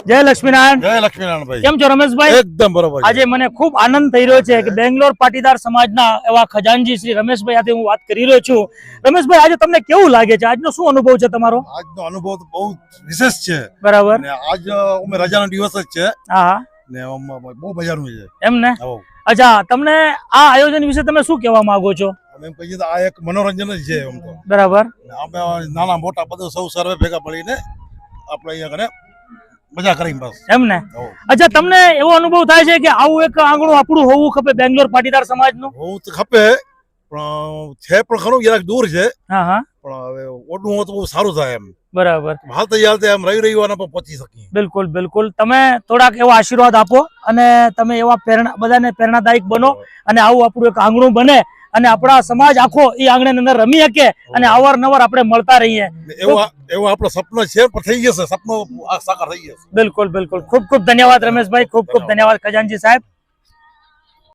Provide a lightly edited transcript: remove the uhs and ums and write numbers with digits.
જય લક્ષ્મીનારાયણ. જય લક્ષ્મીનારાયણ ભાઈ. કેમ છો રમેશભાઈ? એકદમ બરોબર. આજે મને ખૂબ આનંદ થઈ રહ્યો છે કે બેંગ્લોર પાટીદાર સમાજના એવા ખજાનજી શ્રી રમેશભાઈ સાથે હું વાત કરી રહ્યો છું. રમેશભાઈ, આજે તમને કેવું લાગે છે? આજનો શું અનુભવ છે તમારો? આજનો અનુભવ તો બહુ વિશેષ છે. બરાબર. ને આજ અમે રજાનો દિવસ જ છે હા ને બહુ મજાનું છે. એમ ને? આવો. અચ્છા, તમને આ આયોજન વિશે તમે શું કહેવા માંગો છો? અમે એમ કહીએ તો આ એક મનોરંજન જ છે એમ તો. બરાબર. અમે નાના મોટા બધું સૌ સર્વે ભેગા મળીને આપણે અહીંયા કને મજા કરી બસ. એમ ને? અચ્છા, તમને એવો અનુભવ થાય છે કે આવું એક આંગણું આપણું હોવું ખપે બેંગ્લોર પાટીદાર સમાજનું? હોવું તો ખપે પણ છે પણ ખરું જરાક દૂર છે. હા હા, પણ હવે ઓડું હોય તો બહુ સારું થાય એમ. બરાબર. હાલતે હાલતે એમ રવિવારના પણ પહોંચી શકીએ. બિલકુલ બિલકુલ. તમે થોડાક એવા આશીર્વાદ આપો અને તમે એવા બધાને પ્રેરણાદાયક બનો અને આવું આપણું એક આંગણું બને અને આપણા સમાજ આખો એ આંગણાની અંદર રમી શકે અને અવારનવાર આપણે મળતા રહીએ. એવો આપણો સપનો છે પણ થઈ જશે. સપનો સાકાર થઈ જશે. બિલકુલ બિલકુલ. ખૂબ ખૂબ ધન્યવાદ રમેશભાઈ. ખૂબ ખૂબ ધન્યવાદ ખજાનજી સાહેબ.